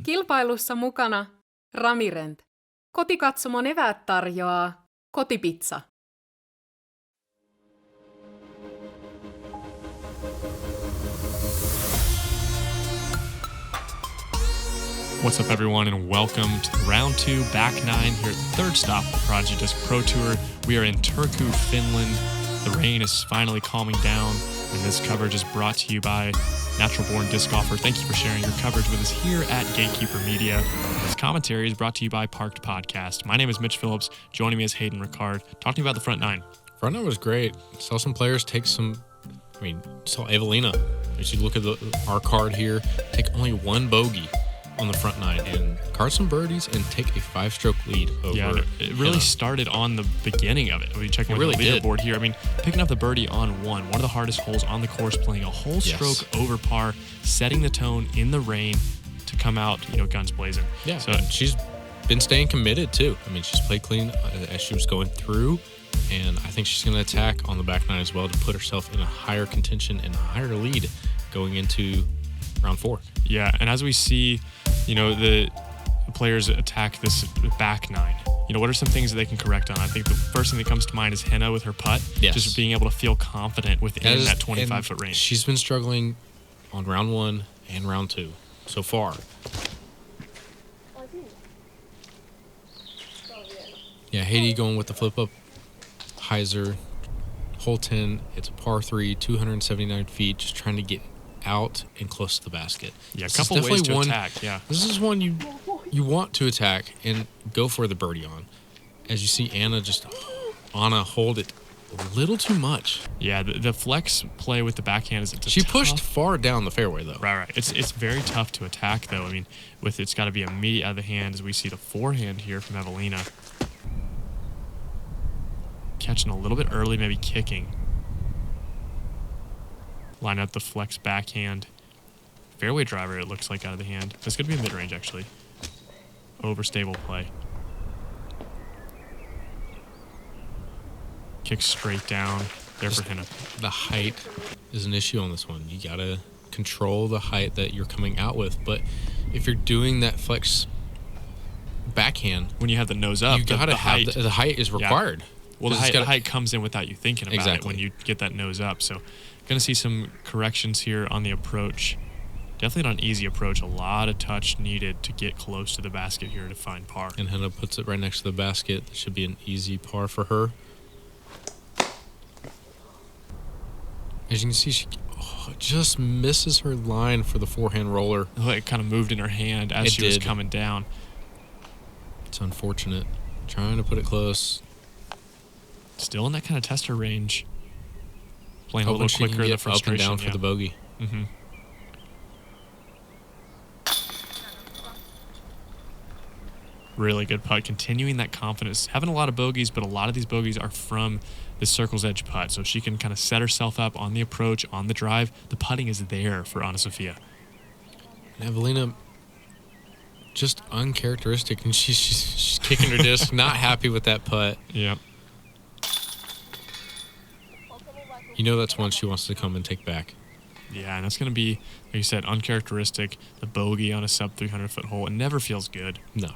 Kilpailussa mukana Ramirent. Kotikatsomon eväät tarjoaa Kotipizza. What's up, everyone, and welcome to round 2, back 9, here at the third stop of the Prodigy Disc Pro Tour. We are in Turku, Finland. The rain is finally calming down, and this coverage is brought to you by Natural Born Disc Golfer. Thank you for sharing your coverage with us here at Gatekeeper Media. This commentary is brought to you by Parked Podcast. My name is Mitch Phillips. Joining me is Hayden Riccard. Talking about the front 9. Front 9 was great. Saw some players take some, saw Eveliina. As you look at our card here, take only one bogey on the front 9 and card some birdies and take a 5-stroke lead over. Yeah, it really started on the beginning of it. When you check the leaderboard here, picking up the birdie on one of the hardest holes on the course, playing a whole stroke over par, setting the tone in the rain to come out, guns blazing. Yeah, so she's been staying committed too. She's played clean as she was going through, and I think she's going to attack on the back 9 as well to put herself in a higher contention and a higher lead going into round 4. Yeah, and as we see, the players attack this back 9. What are some things that they can correct on? I think the first thing that comes to mind is Henna with her putt. Yes. Just being able to feel confident within that 25-foot range. She's been struggling on round 1 and round 2 so far. Yeah, Heidi going with the flip-up hyzer. Hole 10, it's a par 3, 279 feet, just trying to get out and close to the basket. Yeah, a couple ways to attack. Yeah, this is one you want to attack and go for the birdie on. As you see, Anna hold it a little too much. Yeah, the flex play with the backhand is she pushed far down the fairway though. Right. It's very tough to attack though. It's got to be immediate out of the hand. As we see the forehand here from Eveliina, catching a little bit early, maybe kicking. Line up the flex backhand. Fairway driver, it looks like, out of the hand. That's going to be mid-range, actually. Overstable play. Kick straight down. There for Henna. The height is an issue on this one. You got to control the height that you're coming out with. But if you're doing that flex backhand, when you have the nose up, you got to have the height is required. Yeah. Well, the height comes in without you thinking about it when you get that nose up. So, going to see some corrections here on the approach. Definitely not an easy approach. A lot of touch needed to get close to the basket here to find par. And Henna puts it right next to the basket. That should be an easy par for her. As you can see, she just misses her line for the forehand roller. Oh, it kind of moved in her hand as she was coming down. It's unfortunate. Trying to put it close. Still in that kind of tester range. Playing a little quicker, the frustration. Up and down for the bogey. Mm-hmm. Really good putt. Continuing that confidence. Having a lot of bogeys, but a lot of these bogeys are from the circle's edge putt. So she can kind of set herself up on the approach, on the drive. The putting is there for Anna-sofia. And Eveliina, just uncharacteristic. And she's kicking her disc, not happy with that putt. Yeah. That's one she wants to come and take back. Yeah, and that's going to be, like you said, uncharacteristic. The bogey on a sub 300-foot hole. It never feels good. No.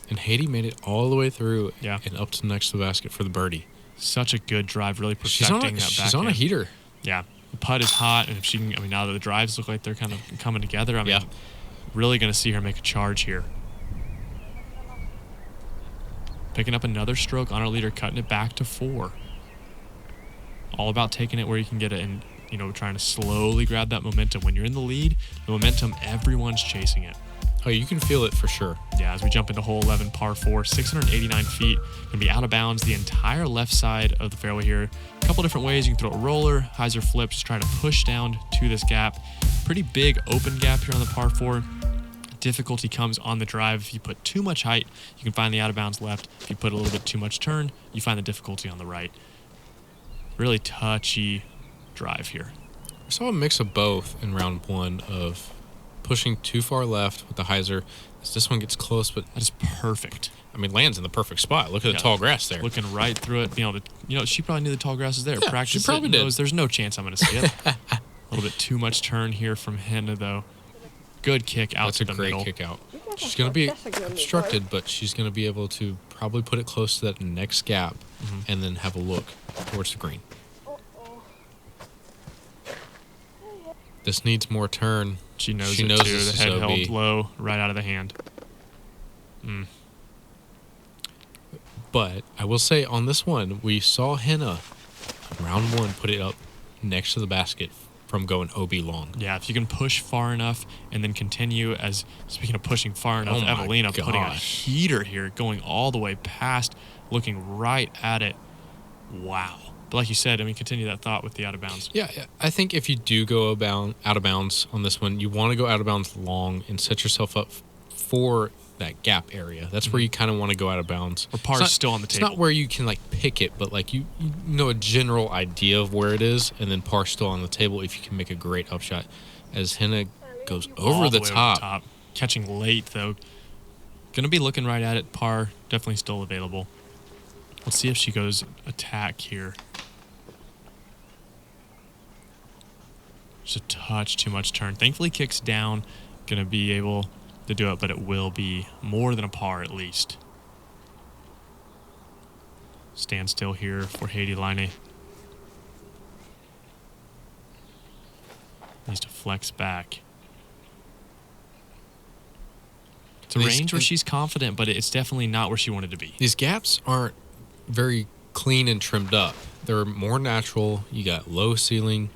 And Heidi made it all the way through and up to next to the basket for the birdie. Such a good drive, really perfecting that backhand. She's on a heater. Yeah. The putt is hot, and if she can, now that the drives look like they're kind of coming together, really going to see her make a charge here. Picking up another stroke on our leader, cutting it back to 4. All about taking it where you can get it and, trying to slowly grab that momentum. When you're in the lead, the momentum, everyone's chasing it. Oh, you can feel it for sure. Yeah, as we jump into hole 11, par 4, 689 feet. Going to be out of bounds the entire left side of the fairway here. A couple different ways. You can throw a roller, hyzer flip, just try to push down to this gap. Pretty big open gap here on the par 4. Difficulty comes on the drive. If you put too much height, you can find the out of bounds left. If you put a little bit too much turn, you find the difficulty on the right. Really touchy drive here. I saw a mix of both in round 1 of pushing too far left with the hyzer. As this one gets close, but that is perfect. Lands in the perfect spot. Look at the tall grass there. Looking right through it. Being able to, she probably knew the tall grass is there. Yeah, Practice she probably it, did. There's no chance I'm going to see it. A little bit too much turn here from Henna, though. Good kick out to the middle. That's a great kick out. She's going to be obstructed, but she's going to be able to probably put it close to that next gap and then have a look towards the green. This needs more turn. She knows She it, knows too. this The head is OB. held low, right out of the hand. But I will say on this one, we saw Henna, round one, put it up next to the basket from going OB long. Yeah, if you can push far enough and then continue, as speaking of pushing far enough, Oh my Eveliina putting a gosh. heater here, going all the way past, looking right at it. Wow. But like you said, I mean, continue that thought with the out of bounds. Yeah, I think if you do go out of bounds on this one, you want to go out of bounds long and set yourself up for that gap area. That's where you kind of want to go out of bounds. Or par It's is still on the It's table. not where you can like pick it, but like you know a general idea of where it is, and then par still on the table if you can make a great upshot. As Henna goes over All the way top. Catching late, though. Going to be looking right at it. Par, definitely still available. Let's see if she goes attack here. Just a touch too much turn. Thankfully, kicks down. Going to be able to do it, but it will be more than a par at least. Stand still here for Heidi Laine. Needs to flex back. It's a range where she's confident, but it's definitely not where she wanted to be. These gaps aren't very clean and trimmed up. They're more natural. You got low ceiling,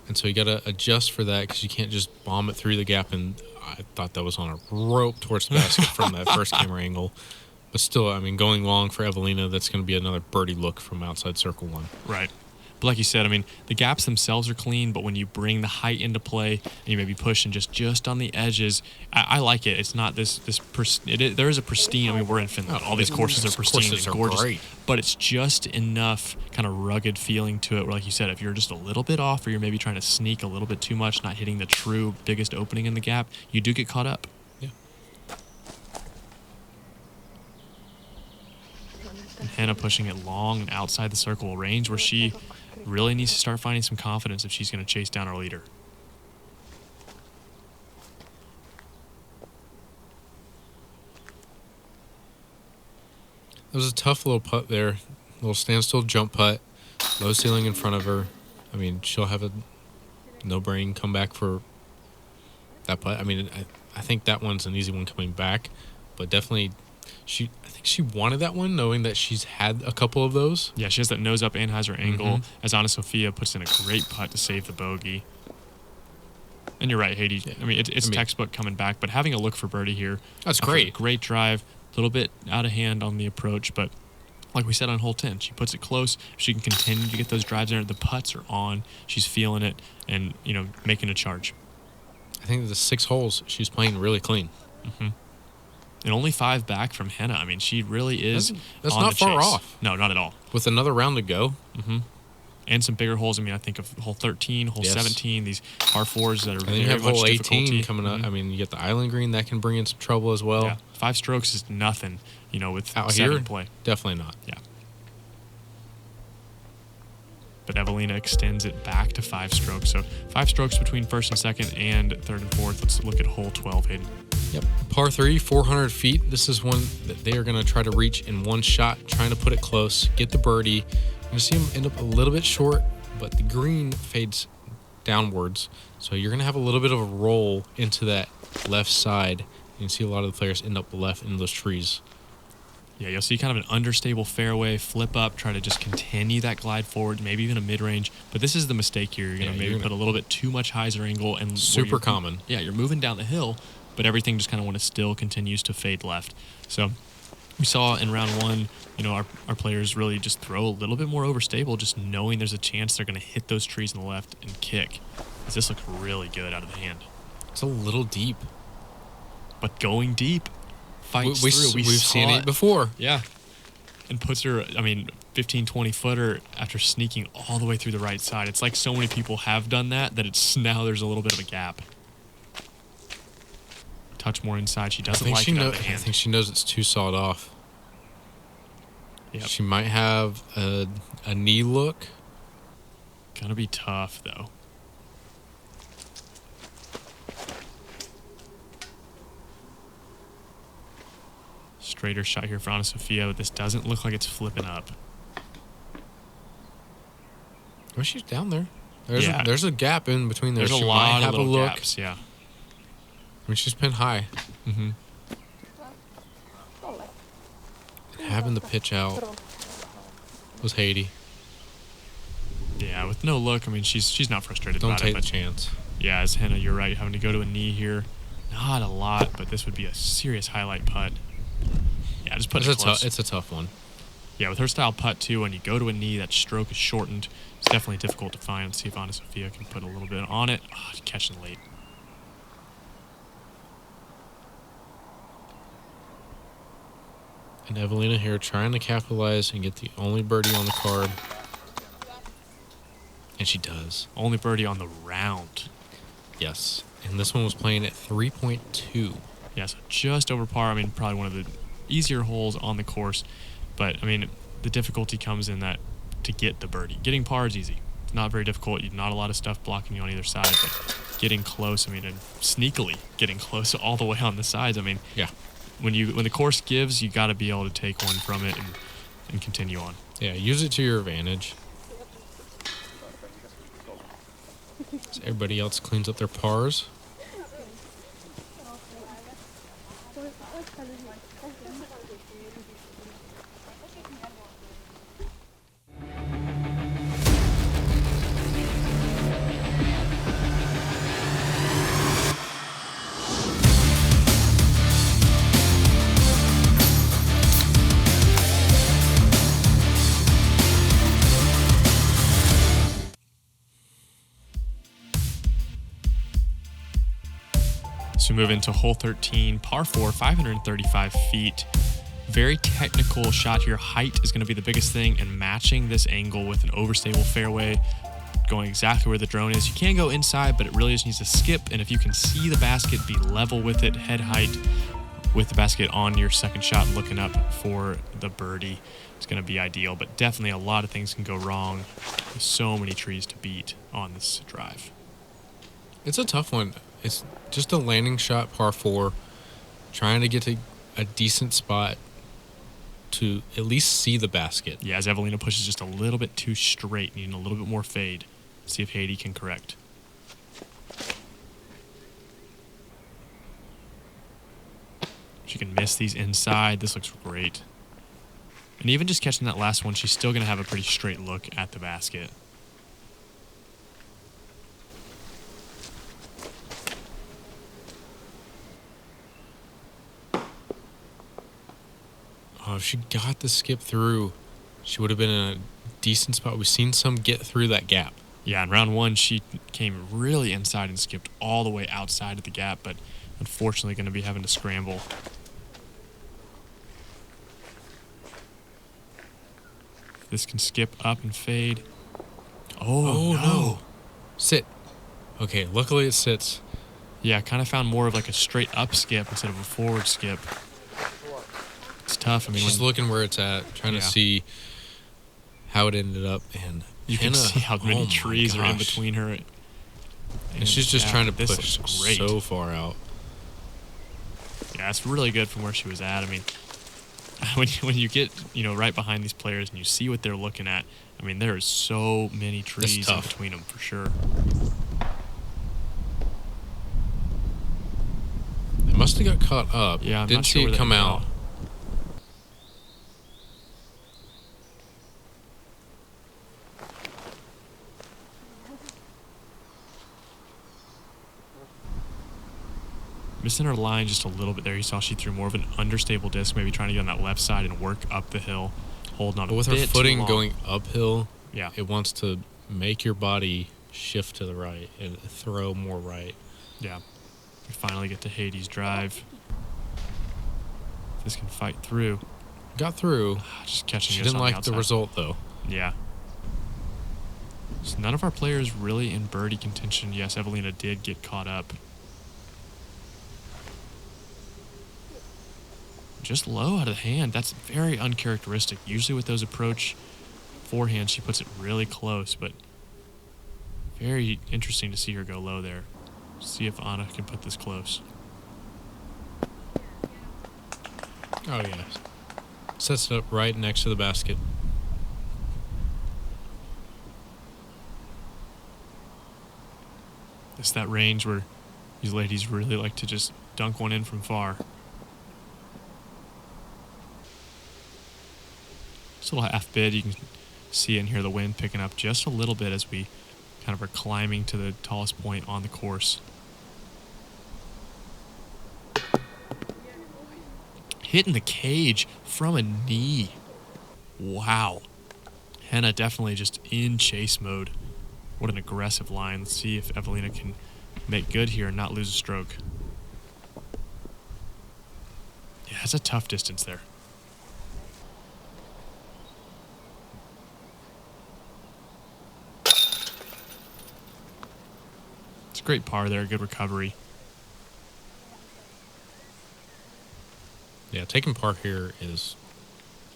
and so you got to adjust for that because you can't just bomb it through the gap. And I thought that was on a rope towards the basket from that first camera angle. But still, I mean, going long for Eveliina, that's going to be another birdie look from outside circle one. Right. But like you said, I mean, the gaps themselves are clean, but when you bring the height into play and you maybe pushing just on the edges, I like it. It's not there is a pristine. I mean, we're in Finland. All these courses are pristine and gorgeous, great. but it's just enough kind of rugged feeling to it. Where, like you said, if you're just a little bit off, or you're maybe trying to sneak a little bit too much, not hitting the true biggest opening in the gap, you do get caught up. Yeah. And Henna pushing it long and outside the circle range, where she really needs to start finding some confidence if she's going to chase down our leader. It was a tough little putt there. Little standstill jump putt. Low ceiling in front of her. I mean, she'll have a no-brain comeback for that putt. I mean, I think that one's an easy one coming back, but definitely I think she wanted that one, knowing that she's had a couple of those. Yeah, she has that nose up Anheuser angle as Anna-Sofia puts in a great putt to save the bogey. And you're right, Heidi. Yeah. I mean, it's textbook coming back, but having a look for birdie here. That's offers great. A great drive, a little bit out of hand on the approach, but like we said on hole 10, she puts it close. If she can continue to get those drives in her, the putts are on. She's feeling it and, making a charge. I think the 6 holes, she's playing really clean. And only 5 back from Henna. I mean, she really is That's on not the far chase. off. No, not at all. With another round to go. And some bigger holes. I mean, I think of hole 13, hole Yes. 17, these par 4s that are And very then you have much hole 18 difficulty. coming up. I mean, you get the island green. That can bring in some trouble as well. Yeah, 5 strokes is nothing, with Out 7 here, in play. definitely not. Yeah. But Eveliina extends it back to 5 strokes. So 5 strokes between first and second and third and fourth. Let's look at hole 12, Hayden. Yep. Par 3, 400 feet. This is one that they are going to try to reach in one shot, trying to put it close, get the birdie. You're going to see them end up a little bit short, but the green fades downwards. So you're going to have a little bit of a roll into that left side. You can see a lot of the players end up left in those trees. Yeah, you'll see kind of an understable fairway, flip up, try to just continue that glide forward, maybe even a mid-range. But this is the mistake here. You're going to maybe put a little bit too much hyzer angle. And Super common. Yeah, you're moving down the hill, but everything just kind of still continues to fade left. So we saw in round 1, our players really just throw a little bit more overstable, just knowing there's a chance they're going to hit those trees on the left and kick. This looks really good out of the hand. It's a little deep. But going deep fights through. We've seen it before. Yeah. And puts her, 15, 20-footer after sneaking all the way through the right side. It's like so many people have done that it's now there's a little bit of a gap. Touch more inside. She doesn't like it out of the I hand. think she knows it's too sawed off. Yep. She might have a knee look. Gonna be tough, though. straighter shot here for Anna-sofia, but this doesn't look like it's flipping up. Well, she's down there. Yeah. There's a gap in between there. There's She a might lot have of a little look. gaps, yeah. I mean, she's been high. Mm-hmm. Having the pitch out was Heidi. Yeah, with no look, I mean, she's not frustrated Don't about take it. the chance. Yeah, as Henna, you're right. Having to go to a knee here. Not a lot, but this would be a serious highlight putt. Yeah, just put it close. It's a tough one. Yeah, with her style putt, too, when you go to a knee, that stroke is shortened. It's definitely difficult to find. Let's see if Anna-sofia can put a little bit on it. Oh, catching late. And Eveliina here trying to capitalize and get the only birdie on the card. And she does. Only birdie on the round. Yes. And this one was playing at 3.2. Yeah, so just over par. I mean, probably one of the easier holes on the course. But, I mean, the difficulty comes in that to get the birdie. Getting par is easy. It's not very difficult. Not a lot of stuff blocking you on either side. But getting close, I mean, and sneakily getting close all the way on the sides. I mean, yeah. When the course gives, you got to be able to take one from it and continue on. Yeah, use it to your advantage. So everybody else cleans up their pars. So move into hole 13, par 4, 535 feet. Very technical shot here. Height is going to be the biggest thing, and matching this angle with an overstable fairway, going exactly where the drone is. You can go inside, but it really just needs to skip, and if you can see the basket, be level with it, head height with the basket on your second shot, looking up for the birdie. It's going to be ideal, but definitely a lot of things can go wrong. There's so many trees to beat on this drive. It's a tough one. It's just a landing shot, par 4, trying to get to a decent spot to at least see the basket. Yeah, as Eveliina pushes just a little bit too straight, needing a little bit more fade. See if Heidi can correct. She can miss these inside. This looks great. And even just catching that last one, she's still going to have a pretty straight look at the basket. Oh, if she got the skip through, she would have been in a decent spot. We've seen some get through that gap. Yeah, in round 1, she came really inside and skipped all the way outside of the gap, but unfortunately going to be having to scramble. This can skip up and fade. Oh no. Sit. Okay, luckily it sits. Yeah, kind of found more of like a straight up skip instead of a forward skip. It's tough. I mean, she's looking where it's at, trying to see how it ended up, and you can see how many trees are in between her. And she's just trying to push so far out. Yeah, it's really good from where she was at. I mean, when you get right behind these players and you see what they're looking at, I mean, there is so many trees in between them for sure. It must have got caught up. Yeah, didn't see it come out. Missing her line just a little bit there. You saw she threw more of an understable disc, maybe trying to get on that left side and work up the hill, holding on a bit too long. With her footing going uphill, yeah, it wants to make your body shift to the right and throw more right. Yeah. We finally get to Heidi's drive. This can fight through. Got through. Just catching. She didn't like the result though. Yeah. So none of our players really in birdie contention. Yes, Eveliina did get caught up. Just low out of the hand. That's very uncharacteristic. Usually with those approach forehands, she puts it really close, but very interesting to see her go low there. See if Anna can put this close. Oh, yeah. Sets it up right next to the basket. It's that range where these ladies really like to just dunk one in from far. Just a little half bid. You can see and hear the wind picking up just a little bit as we kind of are climbing to the tallest point on the course. Hitting the cage from a knee. Wow. Henna definitely just in chase mode. What an aggressive line. Let's see if Eveliina can make good here and not lose a stroke. Yeah, that's a tough distance there. It's a great par there, good recovery. Yeah, taking par here is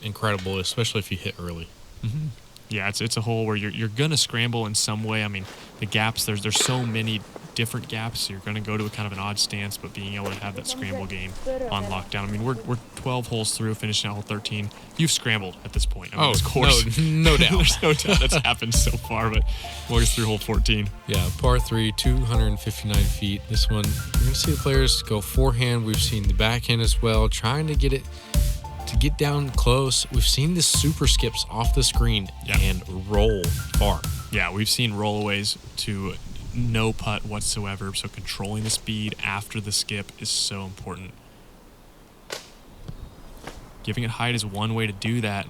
incredible, especially if you hit early. Mm-hmm. Yeah, it's a hole where you're gonna scramble in some way. I mean, the gaps, there's so many different gaps, so you're gonna go to a kind of an odd stance, but being able to have that scramble game on lockdown. I mean, we're 12 holes through, finishing out hole 13. You've scrambled at this point. I mean, of course, no doubt. There's no doubt that's happened so far, but we'll get through hole 14. Yeah, par 3, 259 feet. This one, you're going to see the players go forehand. We've seen the backhand as well, trying to get it to get down close. We've seen the super skips off the screen and roll far. Yeah, we've seen rollaways to no putt whatsoever, so controlling the speed after the skip is so important. Giving it height is one way to do that.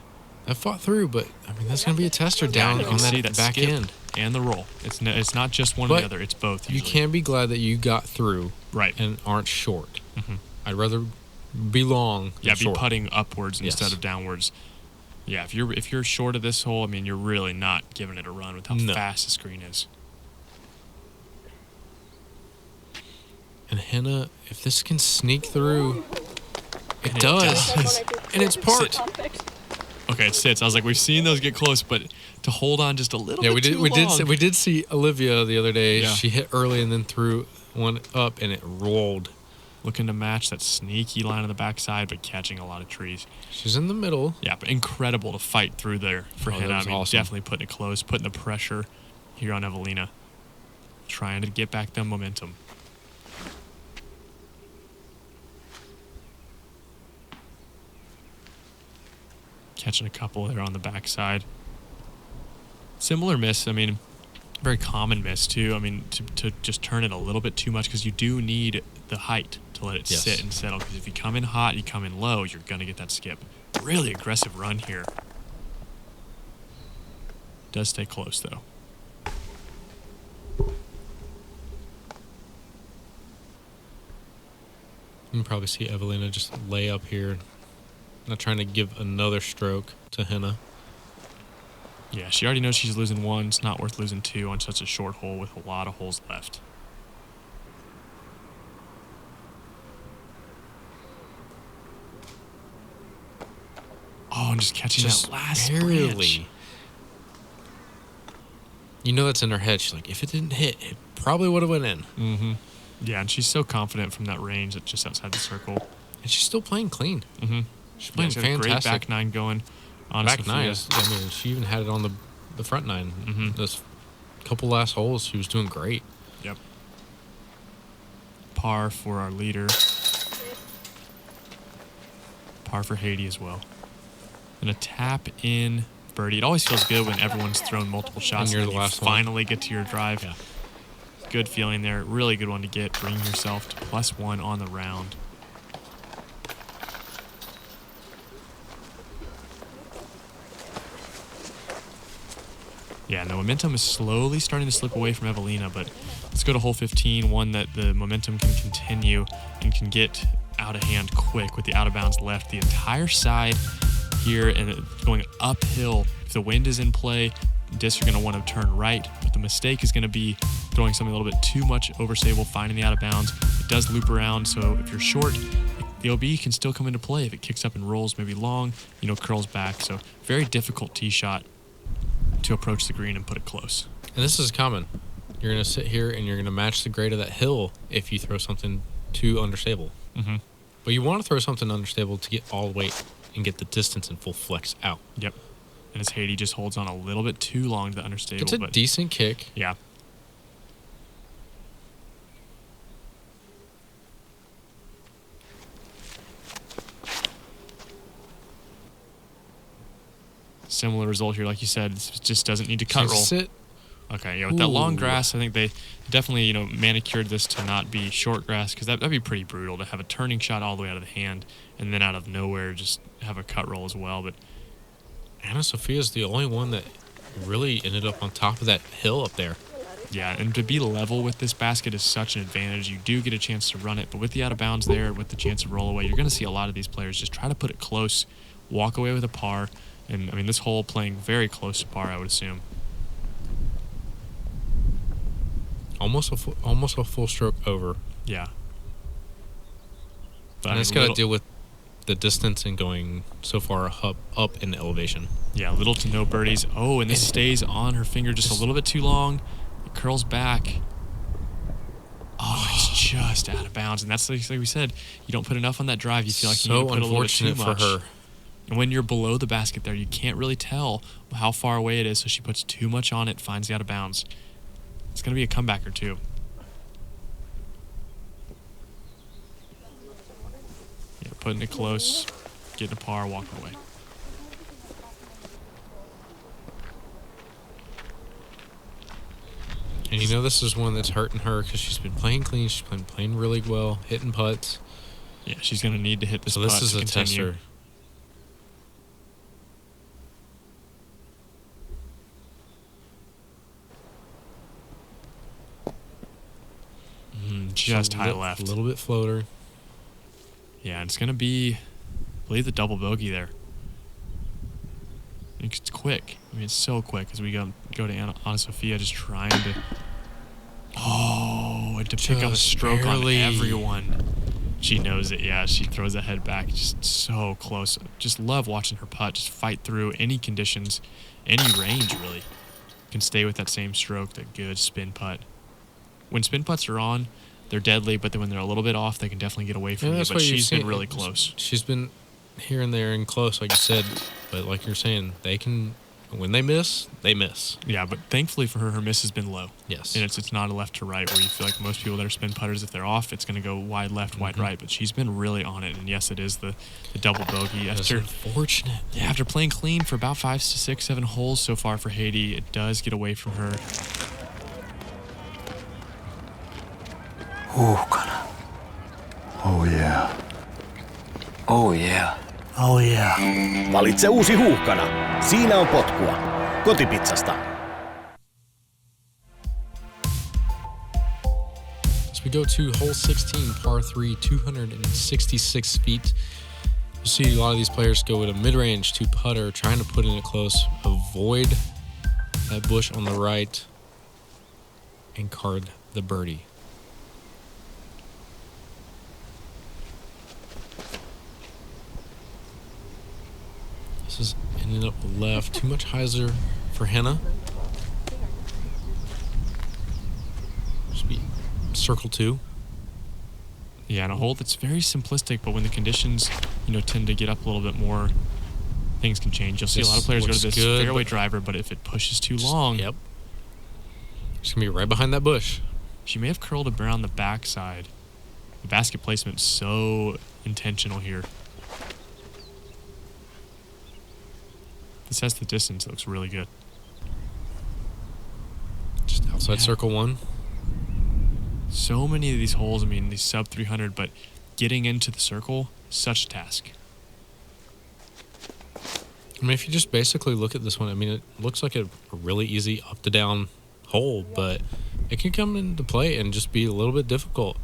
I fought through, but I mean that's going to be a tester down on that back end and the roll. It's not just one or the other; it's both. Usually. You can be glad that you got through, right, and aren't short. Mm-hmm. I'd rather be long. Yeah, than be putting upwards instead of downwards. Yeah, if you're short of this hole, I mean you're really not giving it a run with how fast the screen is. And Henna, if this can sneak through, it does. And it's parked. Okay, it sits. I was like, we've seen those get close, but to hold on just a little bit too long. We did see Olivia the other day. Yeah. She hit early and then threw one up, and it rolled. Looking to match that sneaky line on the backside, but catching a lot of trees. She's in the middle. Yeah, but incredible to fight through there for Henna. I mean, awesome. Definitely putting it close, putting the pressure here on Eveliina. Trying to get back the momentum. Catching a couple there on the backside. Similar miss, I mean, very common miss too. I mean, to just turn it a little bit too much because you do need the height to let it sit and settle. Because if you come in hot, you come in low, you're going to get that skip. Really aggressive run here. Does stay close though. You can probably see Eveliina just lay up here. Not trying to give another stroke to Henna. Yeah, she already knows she's losing one. It's not worth losing two on such a short hole with a lot of holes left. Oh, and just catching that last branch. You know that's in her head. She's like, if it didn't hit, it probably would have went in. Mm-hmm. Yeah, and she's so confident from that range that's just outside the circle. And she's still playing clean. Mm-hmm. She's playing fantastic. Great back nine going. Back nine is, I mean, she even had it on the front nine. Mm-hmm. Those couple last holes, she was doing great. Yep. Par for our leader. Par for Heidi as well. And a tap in birdie. It always feels good when everyone's thrown multiple shots and and you're the last finally get to your drive. Yeah. Good feeling there. Really good one to get. Bring yourself to +1 on the round. Yeah, and the momentum is slowly starting to slip away from Eveliina, but let's go to hole 15, one that the momentum can continue and can get out of hand quick with the out of bounds left. The entire side here and going uphill. If the wind is in play, discs are going to want to turn right, but the mistake is going to be throwing something a little bit too much overstable, finding the out of bounds. It does loop around, so if you're short, the OB can still come into play if it kicks up and rolls, maybe long, curls back. So very difficult tee shot to approach the green and put it close. And this is common. You're going to sit here and you're going to match the grade of that hill if you throw something too understable. Mm-hmm. But you want to throw something understable to get all the way and get the distance and full flex out. Yep. And as Heidi just holds on a little bit too long to the understable. It's a decent kick. Yeah. Similar result here, like you said. It just doesn't need to cut roll. Sit. Okay, yeah, with that long grass, I think they definitely, manicured this to not be short grass, because that'd be pretty brutal to have a turning shot all the way out of the hand, and then out of nowhere just have a cut roll as well. But Anna-sofia is the only one that really ended up on top of that hill up there. yeah, and to be level with this basket is such an advantage. You do get a chance to run it, but with the out of bounds there, with the chance of roll away, you're going to see a lot of these players just try to put it close, walk away with a par, and I mean this hole playing very close to par, I would assume. Almost a full stroke over. Yeah. But And it's got to deal with the distance and going so far up in the elevation. Yeah, little to no birdies. Oh, and this stays on her finger just a little bit too long. It curls back. Oh, it's just out of bounds. And that's like we said, you don't put enough on that drive. You feel like you need to put a little bit too much. So unfortunate for her. And when you're below the basket there, you can't really tell how far away it is. So she puts too much on it, finds the out of bounds. It's going to be a comeback or two. Yeah, putting it close, getting a par, walking away. And this is one that's hurting her because she's been playing clean. She's been playing really well, hitting putts. Yeah, she's going to need to hit this So putt this is to a continue. tester. Just high left. A little bit floater. Yeah, and it's going to be, I believe, the double bogey there. It's quick. I mean, it's so quick as we go to Anna-sofia just trying to... Oh, and to pick up a stroke barely. on everyone. She knows it, yeah. She throws that head back. Just so close. Just love watching her putt. Just fight through any conditions, any range, really. Can stay with that same stroke, that good spin putt. When spin putts are on, they're deadly, but then when they're a little bit off, they can definitely get away from you. But she's been really close. She's been here and there and close, like you said. But like you're saying, they can, when they miss, they miss. Yeah, but thankfully for her, her miss has been low. Yes. And it's not a left to right where you feel like most people that are spin putters, if they're off, it's going to go wide left, wide right. But she's been really on it. And yes, it is the double bogey. That's unfortunate. Yeah, after playing clean for about 5 to 6, 7 holes so far for Heidi, it does get away from her. Huuhkana. Oh yeah. Oh yeah. Oh yeah. Valitse uusi Huuhkana. Siinä on potkua. Kotipizzasta. As we go to hole 16, par 3, 266 feet. You see a lot of these players go with a mid-range to putter, trying to put in it close, avoid that bush on the right, and card the birdie. This is ended up left. Too much hyzer for Henna. Should be circle 2. Yeah, and a hole that's very simplistic, but when the conditions, tend to get up a little bit more, things can change. You'll see a lot of players go to this fairway driver, but if it pushes too long... Yep. It's going to be right behind that bush. She may have curled it around the backside. The basket placement's so intentional here. This has the distance. It looks really good. Just outside circle 1. So many of these holes, these sub 300, but getting into the circle, such a task. If you just basically look at this one, it looks like a really easy up to down hole, but it can come into play and just be a little bit difficult.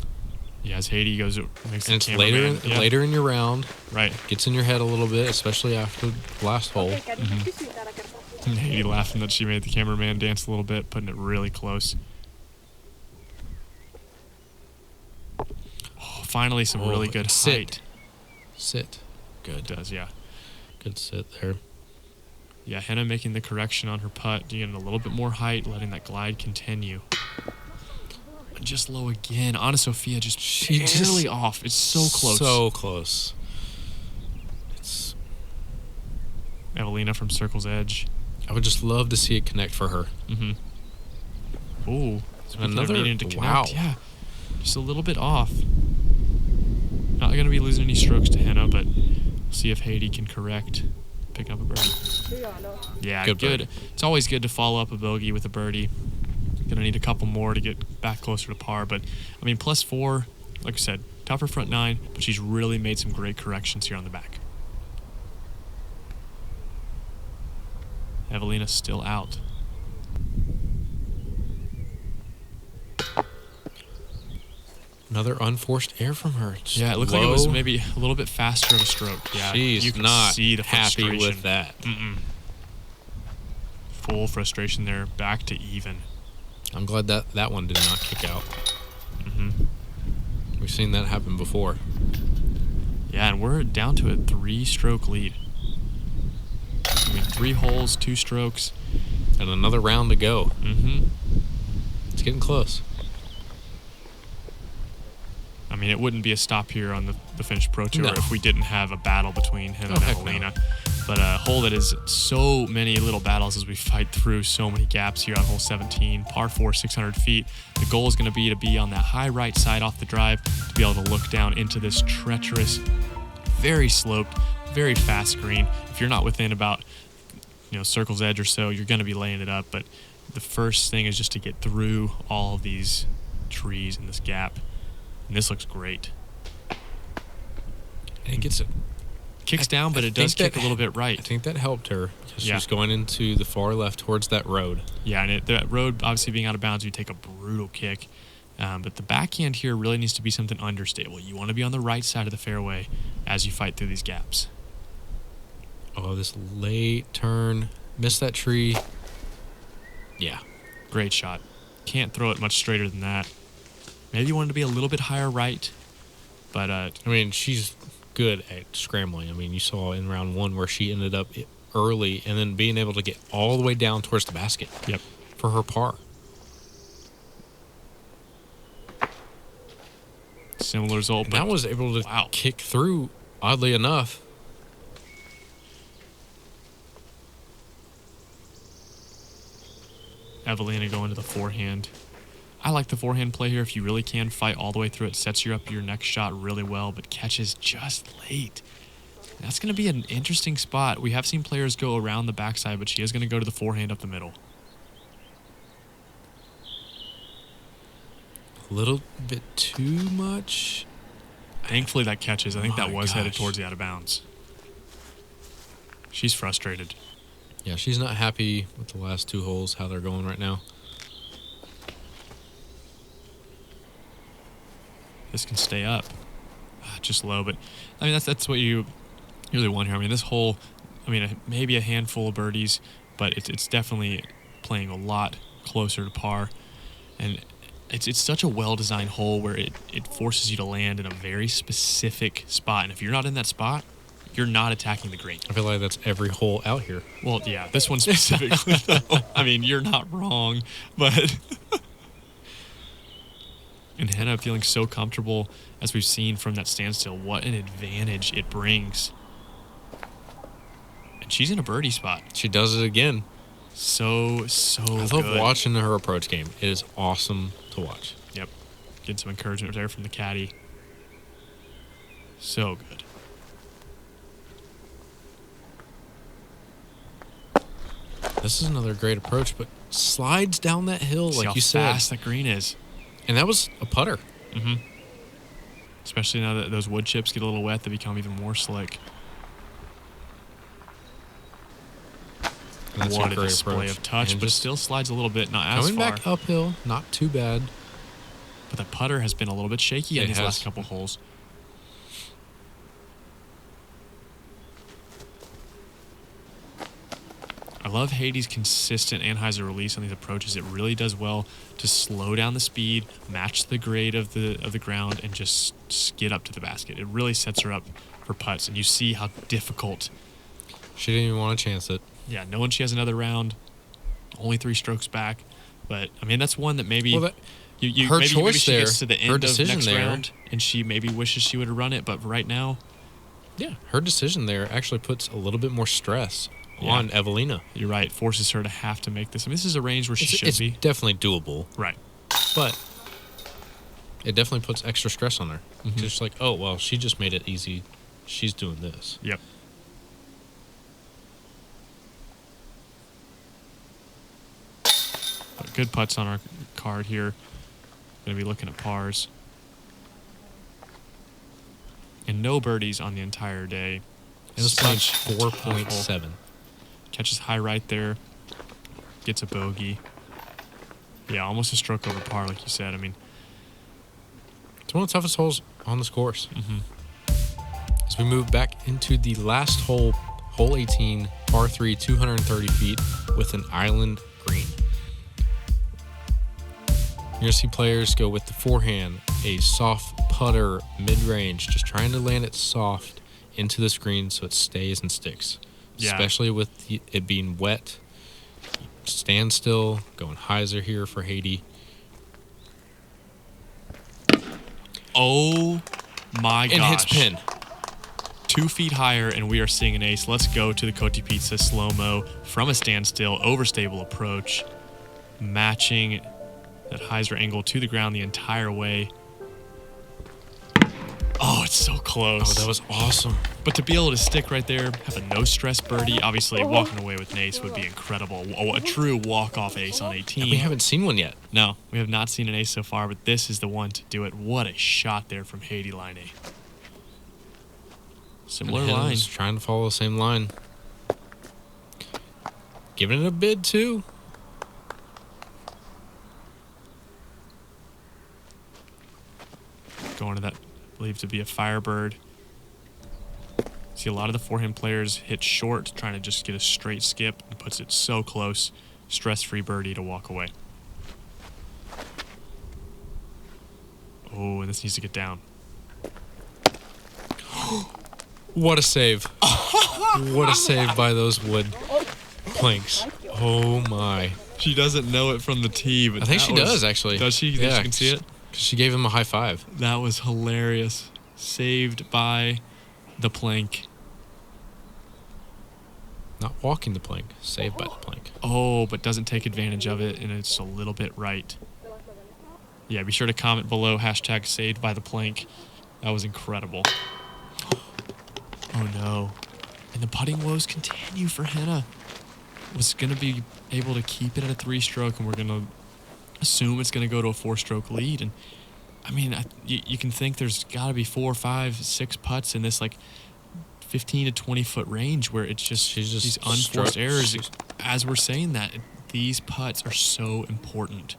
Yeah, as Heidi goes, it makes and the it's cameraman, later in your round. Right. Gets in your head a little bit, especially after the last hole. And Heidi laughing that she made the cameraman dance a little bit, putting it really close. Oh, finally some really good height. Sit. Good. It does, yeah. Good sit there. Yeah, Henna making the correction on her putt, getting a little bit more height, letting that glide continue. just low again. Anna-sofia just barely off. It's so close. So close. Eveliina from circle's edge. I would just love to see it connect for her. Mm-hmm. Ooh. Another, needing to connect. wow. Yeah. Just a little bit off. Not going to be losing any strokes to Henna, but we'll see if Heidi can correct. Pick up a birdie. Yeah, good. It's always good to follow up a bogey with a birdie. Gonna need a couple more to get back closer to par, but I mean, +4, like I said, tougher front 9, but she's really made some great corrections here on the back. Eveliina's still out. Another unforced air from her. Yeah, it looked like it was maybe a little bit faster of a stroke. Yeah, she's you can not see the happy frustration with that. Full frustration there, back to even. I'm glad that one did not kick out. Mm-hmm. We've seen that happen before. Yeah, and we're down to a 3-stroke lead. I mean, 3 holes, 2 strokes. And another round to go. Mm-hmm. It's getting close. I mean, it wouldn't be a stop here on the Finnish Pro Tour No. if we didn't have a battle between him and Eveliina. No. But a hole that is so many little battles as we fight through so many gaps here on hole 17, par 4, 600 feet. The goal is going to be on that high right side off the drive to be able to look down into this treacherous, very sloped, very fast green. If you're not within about, circle's edge or so, you're going to be laying it up. But the first thing is just to get through all of these trees in this gap. And this looks great. And it gets it. Kicks down, but it does kick a little bit right. I think that helped her because she was going into the far left towards that road. Yeah, and that road obviously being out of bounds, you take a brutal kick. But the backhand here really needs to be something understable. You want to be on the right side of the fairway as you fight through these gaps. Oh, this late turn. Missed that tree. Yeah. Great shot. Can't throw it much straighter than that. Maybe you wanted to be a little bit higher right. But, I mean, she's good at scrambling. I mean, you saw in round 1 where she ended up early and then being able to get all the way down towards the basket. Yep. For her par. Similar result. And that was able to kick through, oddly enough. Eveliina going to the forehand. I like the forehand play here. If you really can fight all the way through it, sets you up your next shot really well, but catches just late. That's going to be an interesting spot. We have seen players go around the backside, but she is going to go to the forehand up the middle. A little bit too much. Thankfully that catches. I think that was headed towards the out of bounds. She's frustrated. Yeah, she's not happy with the last 2 holes, how they're going right now. This can stay up. Just low, but I mean that's what you really want here. I mean, this hole, maybe a handful of birdies, but it's definitely playing a lot closer to par. And it's such a well-designed hole where it forces you to land in a very specific spot. And if you're not in that spot, you're not attacking the green. I feel like that's every hole out here. Well, yeah, this one specifically, though. I mean, you're not wrong, but... And Henna feeling so comfortable, as we've seen from that standstill. What an advantage it brings. And she's in a birdie spot. She does it again. So I love watching her approach game. It is awesome to watch. Yep. Getting some encouragement there from the caddy. So good. This is another great approach, but slides down that hill like you said. See how fast that green is. And that was a putter. Mm-hmm. Especially now that those wood chips get a little wet, they become even more slick. That's what a a great display approach. of touch, And but just still slides a little bit, not as coming far. back uphill, not too bad. But the putter has been a little bit shaky in these last couple holes. I love Heidi's consistent anhyzer release on these approaches. It really does well to slow down the speed, match the grade of the ground, and just skid up to the basket. It really sets her up for putts, and you see how difficult. She didn't even want to chance it. Yeah, knowing she has another round, only 3 strokes back. But, I mean, that's one that maybe... Well, Maybe Her she choice there, gets to the her end of decision next there. round, and she maybe wishes she would have run it, but right now, Yeah, her decision there actually puts a little bit more stress on Eveliina. you're right. Forces her to have to make this. I mean, this is a range where she should It's be. definitely doable, Right. but it definitely puts extra stress on her. It's just like, oh, well, she just made it easy. She's doing this. Yep. But good putts on our card here. Going to be looking at pars. And no birdies on the entire day. And this playing Such a tough hole. 4.7. Catches high right there. Gets a bogey. Yeah, almost a stroke over par, like you said. I mean, It's one of the toughest holes on this course. As we move back into the last hole, hole 18, par 3, 230 feet with an island green. You're going to see players go with the forehand, a soft putter mid-range, just trying to land it soft into the screen so it stays and sticks. Yeah. Especially with it being wet. Stand still, going hyzer here for Heidi. oh my And gosh. hits pin. 2 feet higher, and we are seeing an ace. Let's go to the Koti Pizza slow-mo from a standstill, overstable approach, matching that hyzer angle to the ground the entire way. Oh, it's so close. Oh, that was awesome. But to be able to stick right there, have a no-stress birdie, obviously walking away with an ace would be incredible. A true walk-off ace on 18. And we haven't seen one yet. No, we have not seen an ace so far, but this is the one to do it. What a shot there from Heidi Laine. Similar And line. Henna's trying to follow the same line. Giving it a bid, too. Going to that, believed to be a Firebird. See a lot of the forehand players hit short, trying to just get a straight skip, and puts it so close. Stress-free birdie to walk away. Oh, and this needs to get down. What a save. What a save by those wood planks. Oh, my. She doesn't know it from the tee, but I think that she was- does, actually. Does she? You think she can see it? 'Cause she gave him a high five. That was hilarious. Saved by the plank. Not walking the plank. Saved by the plank. Oh, but doesn't take advantage of it, and it's a little bit right. Yeah, be sure to comment below, hashtag saved by the plank. That was incredible. Oh no. And the putting woes continue for Henna. Was going to be able to keep it at a 3-stroke, and we're going to assume it's going to go to a 4-stroke lead. And I mean, you can think there's got to be 4, 5, 6 putts in this like 15 to 20 foot range where it's just She's just these unforced struck- errors. she's- As we're saying that, these putts are so important.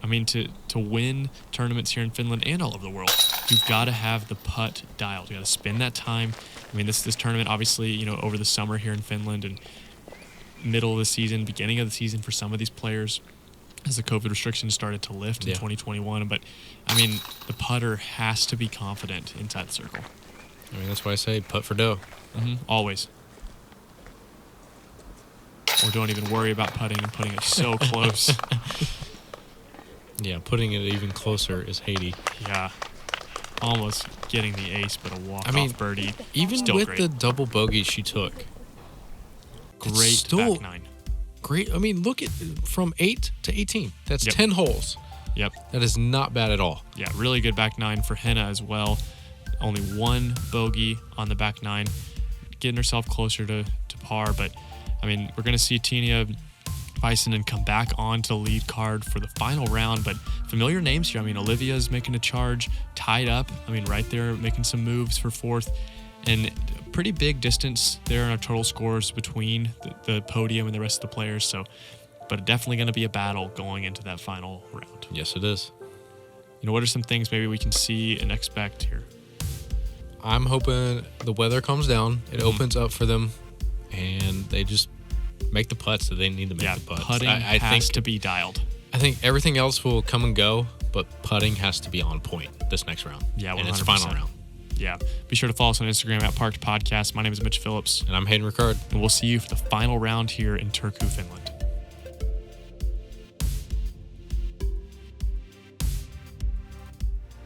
I mean, to win tournaments here in Finland and all over the world, you've got to have the putt dialed. You got to spend that time. I mean, this tournament, obviously, you know, over the summer here in Finland and middle of the season, beginning of the season for some of these players, as the COVID restrictions started to lift in 2021. But I mean, the putter has to be confident inside the circle. I mean, that's why I say putt for dough. Always. Or don't even worry about putting and putting it so close. Yeah, putting it even closer is Heidi. Yeah. Almost getting the ace, but a walk-off I mean, birdie. Even Still with great. the double bogey she took. Great still back nine. Great. I mean, look at from 8 to 18. That's Yep. 10 holes. Yep. That is not bad at all. Yeah, really good back nine for Henna as well. Only one bogey on the back nine, getting herself closer to par. But, I mean, we're going to see Tina Väisänen come back onto the lead card for the final round. But familiar names here. I mean, Olivia's making a charge, tied up. I mean, right there, making some moves for fourth. And pretty big distance there in our total scores between the podium and the rest of the players. So, but definitely going to be a battle going into that final round. Yes, it is. You know, what are some things maybe we can see and expect here? I'm hoping the weather calms down. It opens up for them, and they just make the putts that they need to make the putts. Putting I has think to be dialed. I think everything else will come and go, but putting has to be on point this next round. Yeah, 100%. And it's final round. Yeah. Be sure to follow us on Instagram at Parked Podcast. My name is Mitch Phillips, And I'm Hayden Riccard. and we'll see you for the final round here in Turku, Finland.